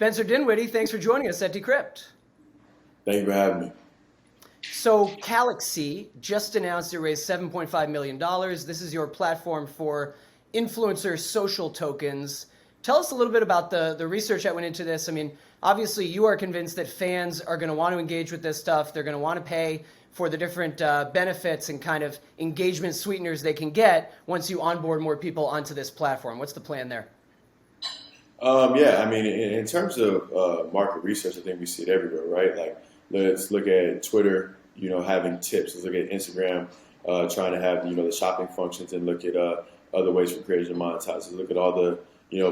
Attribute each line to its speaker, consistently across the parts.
Speaker 1: Spencer Dinwiddie, thanks for joining us at Decrypt.
Speaker 2: Thank you for having me.
Speaker 1: So Calaxy just announced it raised $7.5 million. This is your platform for influencer social tokens. Tell us a little bit about the research that went into this. I mean, obviously you are convinced that fans are going to want to engage with this stuff. They're going to want to pay for the different benefits and kind of engagement sweeteners they can get once you onboard more people onto this platform. What's the plan there?
Speaker 2: Yeah, I mean, in terms of market research, I think we see it everywhere, right? Like, let's look at Twitter, having tips. Let's look at Instagram, trying to have, the shopping functions, and look at other ways for creators to monetize. Let's look at all the,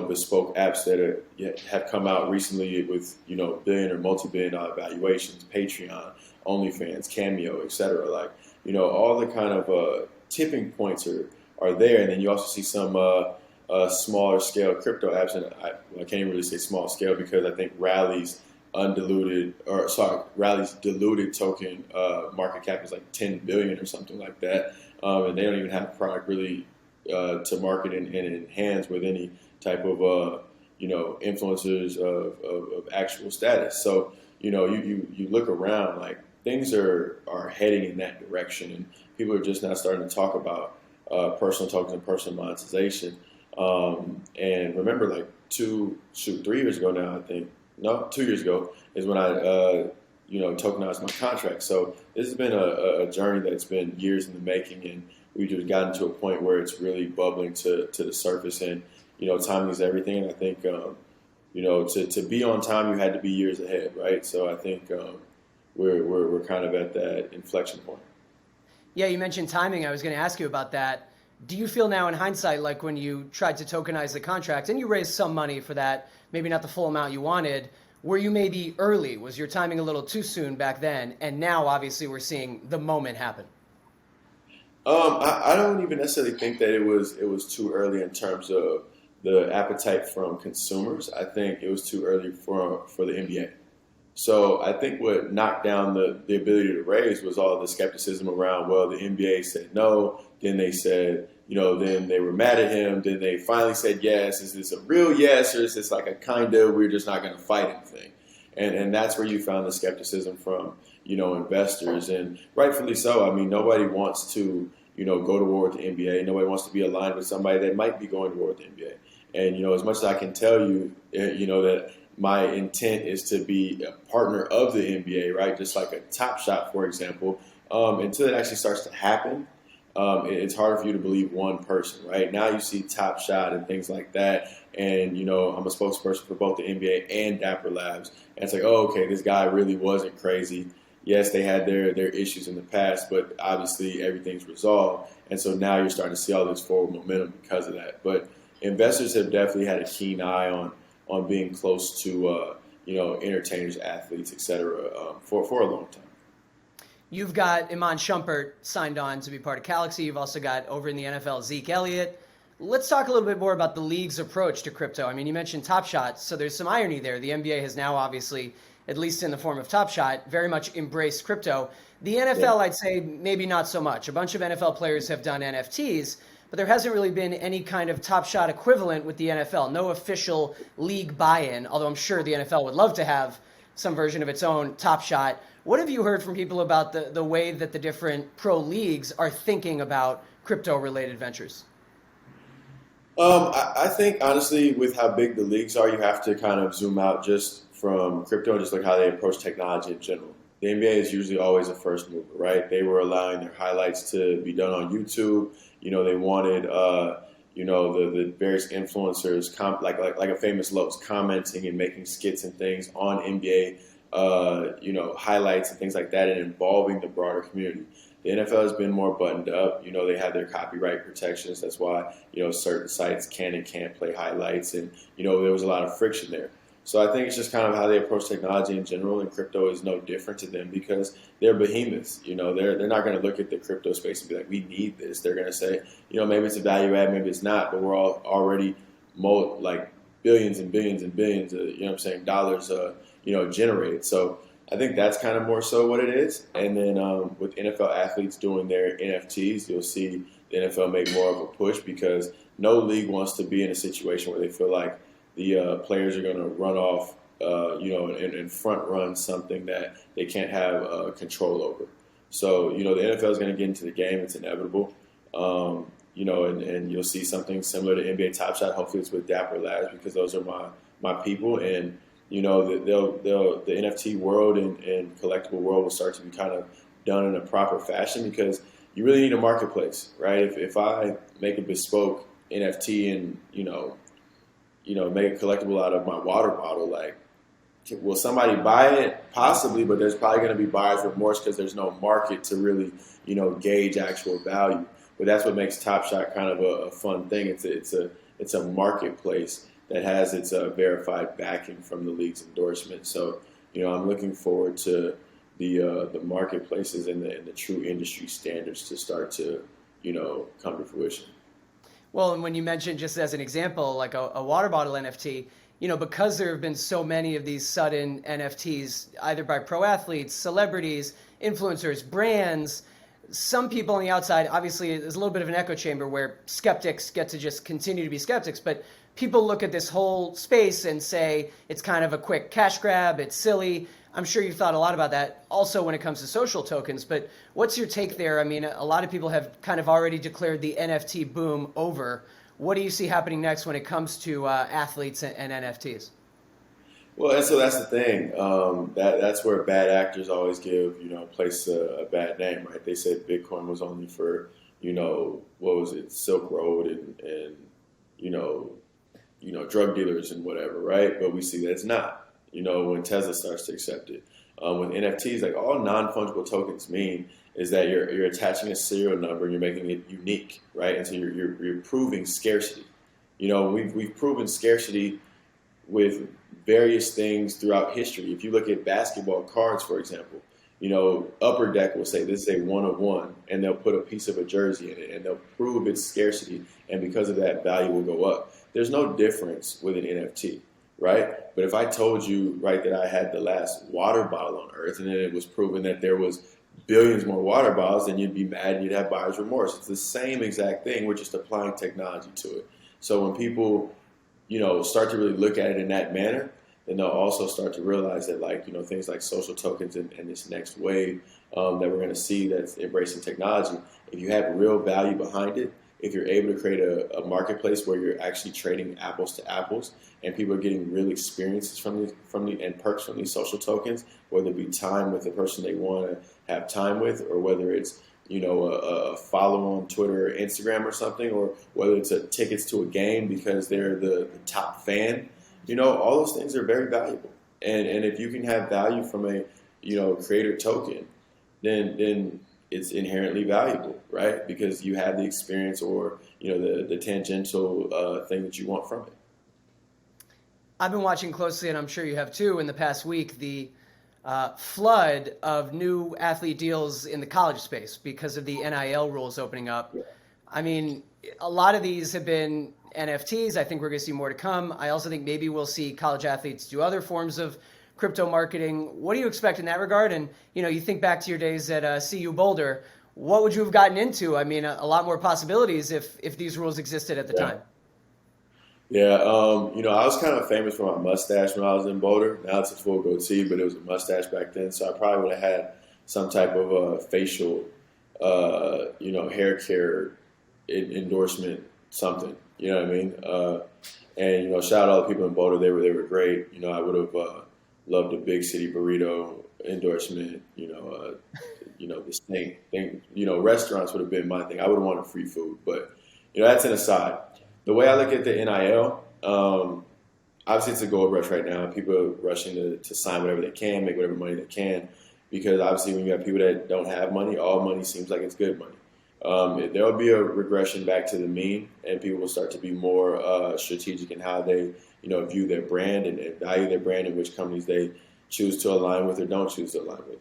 Speaker 2: bespoke apps that have come out recently with, billion or multi-billion dollar valuations, Patreon, OnlyFans, Cameo, etc. Like, all the kind of tipping points are there. And then you also see some smaller scale crypto apps, and I can't even really say small scale because I think Rally's diluted token market cap is like 10 billion or something like that, and they don't even have a product really to market and enhance with any type of influencers of actual status. So you look around, like things are heading in that direction, and people are just now starting to talk about personal tokens and personal monetization. And remember, like 3 years ago now, I think, no, 2 years ago is when I, tokenized my contract. So this has been a journey that's been years in the making, and we've just gotten to a point where it's really bubbling to the surface. And, timing is everything. And I think, to be on time, you had to be years ahead, right? So I think we're kind of at that inflection point.
Speaker 1: Yeah, you mentioned timing. I was going to ask you about that. Do you feel now in hindsight, like when you tried to tokenize the contract and you raised some money for that, maybe not the full amount you wanted, were you maybe early? Was your timing a little too soon back then? And now obviously we're seeing the moment happen.
Speaker 2: I don't even necessarily think that it was too early in terms of the appetite from consumers. I think it was too early for the NBA. So I think what knocked down the ability to raise was all the skepticism around, well, the NBA said no, then they said, then they were mad at him, then they finally said yes. Is this a real yes, or is this like a kind of, we're just not going to fight anything? And that's where you found the skepticism from, investors, and rightfully so. I mean, nobody wants to, go to war with the NBA. Nobody wants to be aligned with somebody that might be going to war with the NBA. And, as much as I can tell you, that my intent is to be a partner of the NBA, right? Just like a Top Shot, for example. Until it actually starts to happen, it's hard for you to believe one person, right? Now you see Top Shot and things like that. And, I'm a spokesperson for both the NBA and Dapper Labs. And it's like, oh, okay, this guy really wasn't crazy. Yes, they had their issues in the past, but obviously everything's resolved. And so now you're starting to see all this forward momentum because of that. But investors have definitely had a keen eye on being close to, entertainers, athletes, et cetera, for a long time.
Speaker 1: You've got Iman Shumpert signed on to be part of Calaxy. You've also got over in the NFL, Zeke Elliott. Let's talk a little bit more about the league's approach to crypto. I mean, you mentioned Top Shot, so there's some irony there. The NBA has now obviously, at least in the form of Top Shot, very much embraced crypto. The NFL, I'd say, maybe not so much. A bunch of NFL players have done NFTs, but there hasn't really been any kind of Top Shot equivalent with the NFL. No official league buy-in, although I'm sure the NFL would love to have some version of its own Top Shot. What have you heard from people about the way that the different pro leagues are thinking about crypto-related ventures?
Speaker 2: I think, honestly, with how big the leagues are, you have to kind of zoom out just from crypto and just look how they approach technology in general. The NBA is usually always a first mover, right? They were allowing their highlights to be done on YouTube. They wanted, the various influencers, like a famous Lowe's, commenting and making skits and things on NBA, highlights and things like that, and involving the broader community. The NFL has been more buttoned up. They have their copyright protections. That's why, certain sites can and can't play highlights. And, there was a lot of friction there. So I think it's just kind of how they approach technology in general, and crypto is no different to them because they're behemoths. They're not going to look at the crypto space and be like, we need this. They're going to say, maybe it's a value add, maybe it's not, but we're all already billions and billions and billions of, dollars, generated. So I think that's kind of more so what it is. And then with NFL athletes doing their NFTs, you'll see the NFL make more of a push because no league wants to be in a situation where they feel like the players are going to run off, and front run something that they can't have control over. So, the NFL is going to get into the game. It's inevitable. And you'll see something similar to NBA Top Shot. Hopefully it's with Dapper Labs because those are my people. And, the NFT world and collectible world will start to be kind of done in a proper fashion because you really need a marketplace, right? If I make a bespoke NFT and, make a collectible out of my water bottle, like, will somebody buy it? Possibly, but there's probably going to be buyer's remorse because there's no market to really, gauge actual value. But that's what makes Top Shot kind of a fun thing. It's a marketplace that has its verified backing from the league's endorsement. So, I'm looking forward to the marketplaces and the true industry standards to start to, come to fruition.
Speaker 1: Well, and when you mentioned, just as an example, like a water bottle NFT, because there have been so many of these sudden NFTs, either by pro athletes, celebrities, influencers, brands, some people on the outside, obviously there's a little bit of an echo chamber where skeptics get to just continue to be skeptics, but people look at this whole space and say it's kind of a quick cash grab, it's silly. I'm sure you've thought a lot about that also when it comes to social tokens, but what's your take there? I mean, a lot of people have kind of already declared the NFT boom over. What do you see happening next when it comes to athletes and NFTs?
Speaker 2: Well, and so that's the thing. That's where bad actors always give, place a bad name, right? They said Bitcoin was only for, what was it, Silk Road and drug dealers and whatever, right? But we see that it's not. When Tesla starts to accept it. With NFTs, like all non-fungible tokens mean is that you're attaching a serial number and you're making it unique, right? And so you're proving scarcity. We've proven scarcity with various things throughout history. If you look at basketball cards, for example, Upper Deck will say this is a 1 of 1, and they'll put a piece of a jersey in it, and they'll prove its scarcity, and because of that, value will go up. There's no difference with an NFT. Right? But if I told you, right, that I had the last water bottle on Earth and then it was proven that there was billions more water bottles, then you'd be mad and you'd have buyer's remorse. It's the same exact thing. We're just applying technology to it. So when people, start to really look at it in that manner, then they'll also start to realize that, like, things like social tokens and this next wave that we're going to see that's embracing technology, if you have real value behind it, if you're able to create a marketplace where you're actually trading apples to apples and people are getting real experiences from the and perks from these social tokens, whether it be time with the person they want to have time with, or whether it's a follow on Twitter or Instagram or something, or whether it's tickets to a game because they're the top fan, all those things are very valuable. And if you can have value from a creator token, then it's inherently valuable, right? Because you have the experience or, the tangential thing that you want from it.
Speaker 1: I've been watching closely, and I'm sure you have too, in the past week, the flood of new athlete deals in the college space because of the NIL rules opening up.
Speaker 2: Yeah.
Speaker 1: I mean, a lot of these have been NFTs. I think we're going to see more to come. I also think maybe we'll see college athletes do other forms of crypto marketing. What do you expect in that regard? And, you think back to your days at CU Boulder, what would you have gotten into? I mean, a lot more possibilities if these rules existed at the time.
Speaker 2: Yeah, I was kind of famous for my mustache when I was in Boulder. Now it's a full goatee, but it was a mustache back then. So I probably would have had some type of facial, hair care endorsement, something. You know what I mean? And shout out to all the people in Boulder. They were great. I would have loved a big city burrito endorsement. The snake thing. Restaurants would have been my thing. I would have wanted free food, but that's an aside. The way I look at the NIL, obviously it's a gold rush right now. People are rushing to sign whatever they can, make whatever money they can, because obviously when you have people that don't have money, all money seems like it's good money. There will be a regression back to the mean, and people will start to be more strategic in how they, view their brand and value their brand and which companies they choose to align with or don't choose to align with.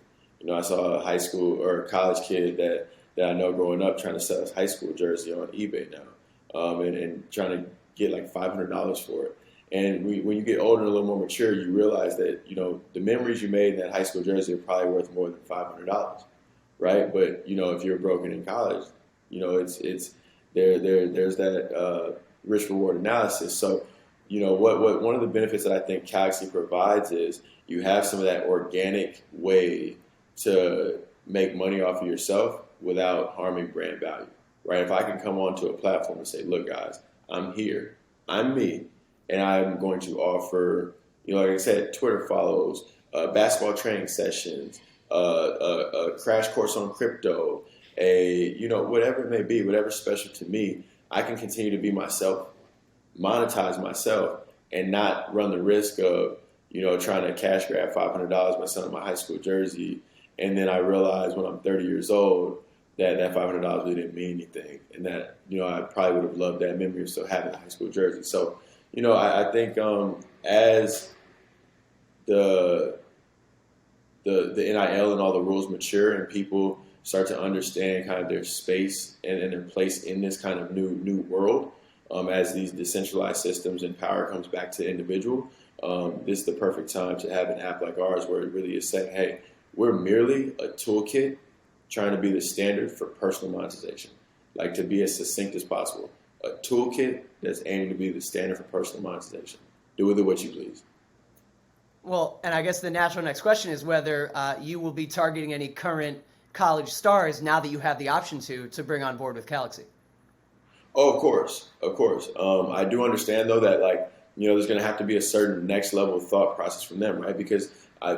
Speaker 2: I saw a high school or a college kid that I know growing up trying to sell his high school jersey on eBay now. And trying to get like $500 for it. And when you get older and a little more mature, you realize that, the memories you made in that high school jersey are probably worth more than $500, right? But, if you're broken in college, there's that risk reward analysis. So what one of the benefits that I think Calaxy provides is you have some of that organic way to make money off of yourself without harming brand value, right? If I can come onto a platform and say, look, guys, I'm here, I'm me, and I'm going to offer, like I said, Twitter follows, basketball training sessions, a crash course on crypto, whatever it may be, whatever's special to me, I can continue to be myself, monetize myself, and not run the risk of, trying to cash grab $500 by selling my high school jersey. And then I realized when I'm 30 years old that $500 really didn't mean anything. And that, I probably would have loved that memory of still having a high school jersey. So, I think as the NIL and all the rules mature and people start to understand kind of their space and their place in this kind of new world, as these decentralized systems and power comes back to the individual, this is the perfect time to have an app like ours where it really is saying, hey, we're merely a toolkit trying to be the standard for personal monetization, like to be as succinct as possible. A toolkit that's aiming to be the standard for personal monetization. Do with it what you please.
Speaker 1: Well, and I guess the natural next question is whether you will be targeting any current college stars now that you have the option to bring on board with Calaxy.
Speaker 2: Oh, of course. I do understand, though, that, there's going to have to be a certain next level of thought process from them, right? Because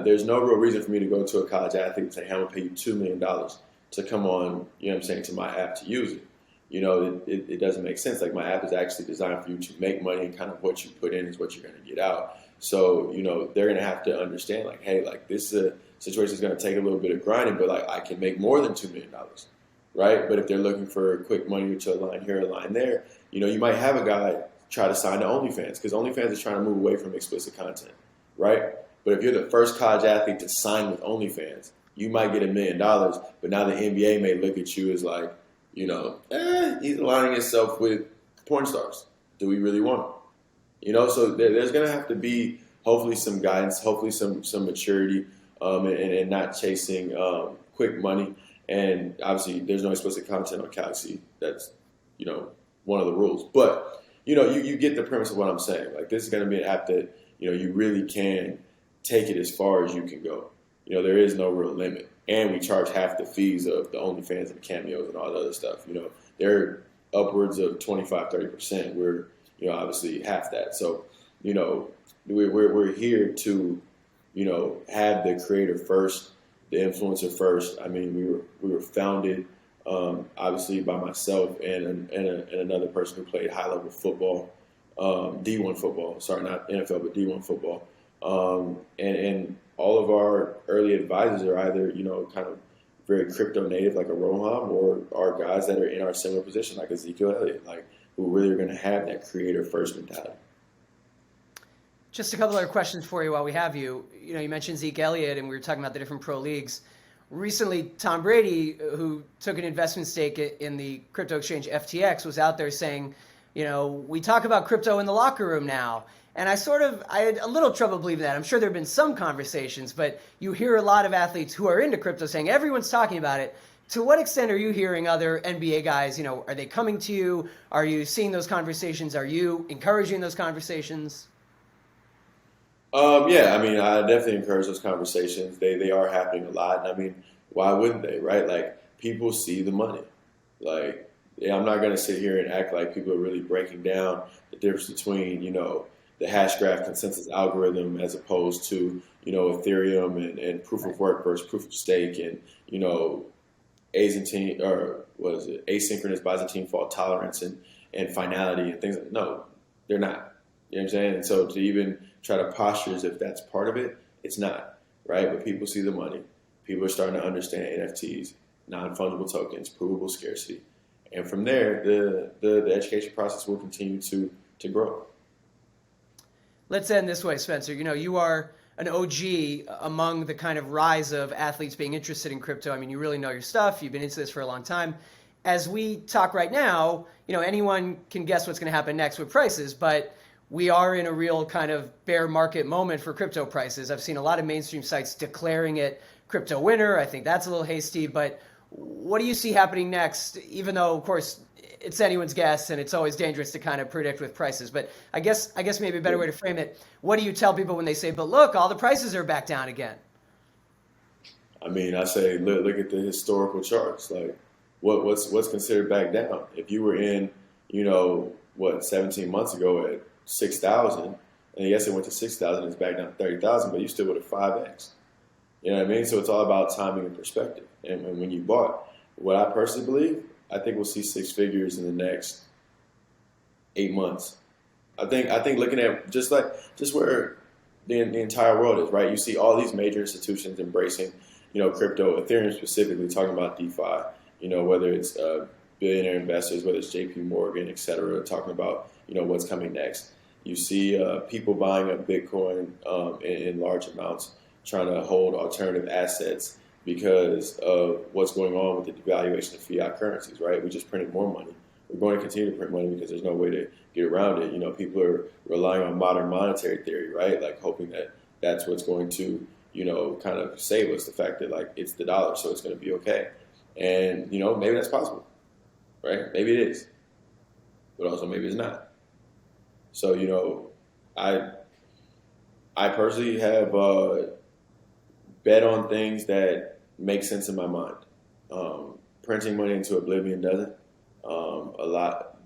Speaker 2: there's no real reason for me to go to a college athlete and say, hey, I'm going to pay you $2 million to come on, to my app to use it. It doesn't make sense. Like, my app is actually designed for you to make money, and kind of what you put in is what you're going to get out. So, they're going to have to understand, hey, this is a situation that's going to take a little bit of grinding, but, I can make more than $2 million, right? But if they're looking for quick money to a line here, a line there, you might have a guy try to sign to OnlyFans because OnlyFans is trying to move away from explicit content, right? But if you're the first college athlete to sign with OnlyFans, you might get $1 million, but now the NBA may look at you as he's aligning himself with porn stars. Do we really want him? So there's going to have to be hopefully some guidance, hopefully some maturity, and not chasing quick money. And obviously, there's no explicit content on Calaxy. That's, one of the rules. But, you get the premise of what I'm saying. This is going to be an app that, you really can take it as far as you can go. There is no real limit. And we charge half the fees of the OnlyFans and the Cameos and all the other stuff. They're upwards of 25-30%. We're, obviously half that. So, we're here to, have the creator first, the influencer first. I mean, we were founded, obviously by myself and another person who played high level football, D1 football. Sorry, not NFL, but D1 football. And all of our early advisors are either, kind of very crypto native like a Roham, or are guys that are in our similar position like Ezekiel Elliott, who really are going to have that creator first mentality.
Speaker 1: Just a couple other questions for you while we have you. You mentioned Zeke Elliott, and we were talking about the different pro leagues. Recently, Tom Brady, who took an investment stake in the crypto exchange FTX, was out there saying, we talk about crypto in the locker room now. And I had a little trouble believing that. I'm sure there have been some conversations, but you hear a lot of athletes who are into crypto saying everyone's talking about it. To what extent are you hearing other NBA guys, are they coming to you? Are you seeing those conversations? Are you encouraging those conversations?
Speaker 2: Yeah, I definitely encourage those conversations. They are happening a lot. And why wouldn't they, right? People see the money. I'm not going to sit here and act like people are really breaking down the difference between, the hash graph consensus algorithm as opposed to, Ethereum and proof of work versus proof of stake and, asynchronous Byzantine fault tolerance and finality and things. No, they're not. You know what I'm saying? And so to even try to posture as if that's part of it, it's not, right? But people see the money. People are starting to understand NFTs, non-fungible tokens, provable scarcity. And from there, the education process will continue to grow.
Speaker 1: Let's end this way, Spencer. You are an OG among the kind of rise of athletes being interested in crypto. You really know your stuff. You've been into this for a long time. As we talk right now, anyone can guess what's going to happen next with prices, but we are in a real kind of bear market moment for crypto prices. I've seen a lot of mainstream sites declaring it crypto winter. I think that's a little hasty, but what do you see happening next? Even though, of course, it's anyone's guess, and it's always dangerous to kind of predict with prices. But I guess maybe a better way to frame it. What do you tell people when they say, "But look, all the prices are back down again"?
Speaker 2: I mean, I say look at the historical charts. Like, what's considered back down? If you were in, 17 months ago at 6,000, and yes, it went to 6,000, it's back down to 30,000, but you still would have 5x. You know what I mean? So it's all about timing and perspective. And when you bought, what I personally believe, I think we'll see six figures in the next 8 months. I think looking at just where the entire world is, right? You see all these major institutions embracing, crypto, Ethereum specifically, talking about DeFi. Whether it's billionaire investors, whether it's JP Morgan, et cetera, talking about, what's coming next. You see people buying up Bitcoin in large amounts, trying to hold alternative assets because of what's going on with the devaluation of fiat currencies, right? We just printed more money. We're going to continue to print money because there's no way to get around it. People are relying on modern monetary theory, right? Like hoping that that's what's going to, kind of save us, the fact that like it's the dollar, so it's going to be okay. And, maybe that's possible, right? Maybe it is, but also maybe it's not. So, I personally have bet on things that make sense in my mind. Printing money into oblivion doesn't. A lot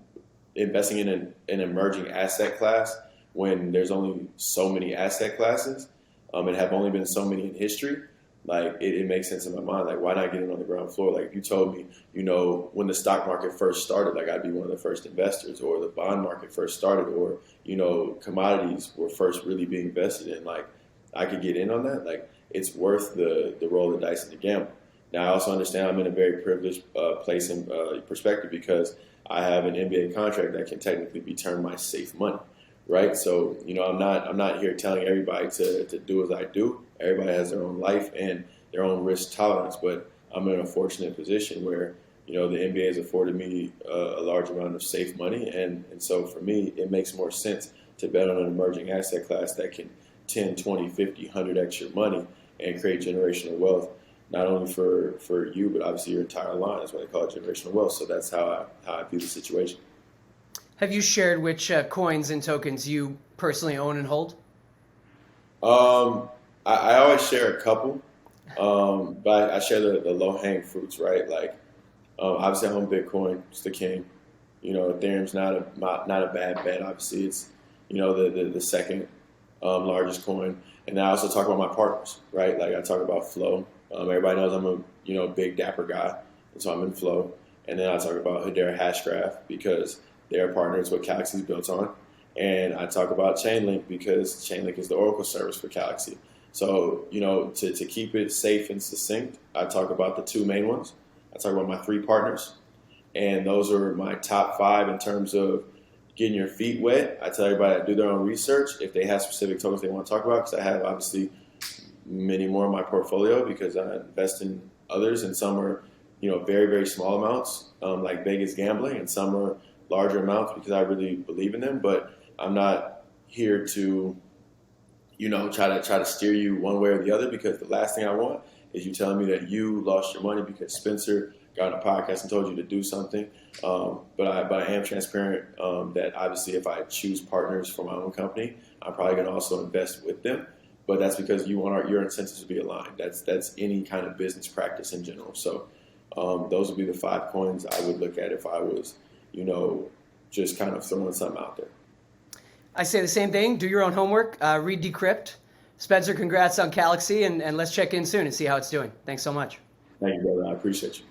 Speaker 2: investing in an emerging asset class when there's only so many asset classes and have only been so many in history. Like it makes sense in my mind. Like, why not get in on the ground floor? Like if you told me, when the stock market first started, like I'd be one of the first investors, or the bond market first started, or, commodities were first really being invested in, like I could get in on that. Like it's worth the roll of the dice and the gamble. Now I also understand I'm in a very privileged place and perspective because I have an NBA contract that can technically be termed my safe money. Right. So, I'm not here telling everybody to do as I do. Everybody has their own life and their own risk tolerance. But I'm in a fortunate position where, the NBA has afforded me a large amount of safe money. And so for me, it makes more sense to bet on an emerging asset class that can 10, 20, 50, 100x your money and create generational wealth, not only for you, but obviously your entire line. That's why they call it generational wealth. So that's how I view the situation.
Speaker 1: Have you shared which coins and tokens you personally own and hold?
Speaker 2: I always share a couple, but I share the low-hanging fruits, right? Like, obviously I own Bitcoin, it's the king. Ethereum's not a bad bet. Obviously, it's the second largest coin. And then I also talk about my partners, right? Like I talk about Flow. Everybody knows I'm a big dapper guy, and so I'm in Flow. And then I talk about Hedera Hashgraph because they're partners what Calaxy is built on. And I talk about Chainlink because Chainlink is the Oracle service for Calaxy. So, to keep it safe and succinct, I talk about the two main ones. I talk about my three partners. And those are my top 5 in terms of getting your feet wet. I tell everybody to do their own research if they have specific tokens they want to talk about, because I have obviously many more in my portfolio because I invest in others, and some are, very, very small amounts, like Vegas gambling, and some are larger amounts because I really believe in them. But I'm not here to, try to steer you one way or the other, because the last thing I want is you telling me that you lost your money because Spencer got on a podcast and told you to do something. But I am transparent that obviously if I choose partners for my own company, I'm probably going to also invest with them. But that's because you want your incentives to be aligned. That's any kind of business practice in general. So those would be the 5 coins I would look at if I was, just kind of throwing something out there.
Speaker 1: I say the same thing. Do your own homework. Read Decrypt. Spencer, congrats on Calaxy, and let's check in soon and see how it's doing. Thanks so much.
Speaker 2: Thank you, brother. I appreciate you.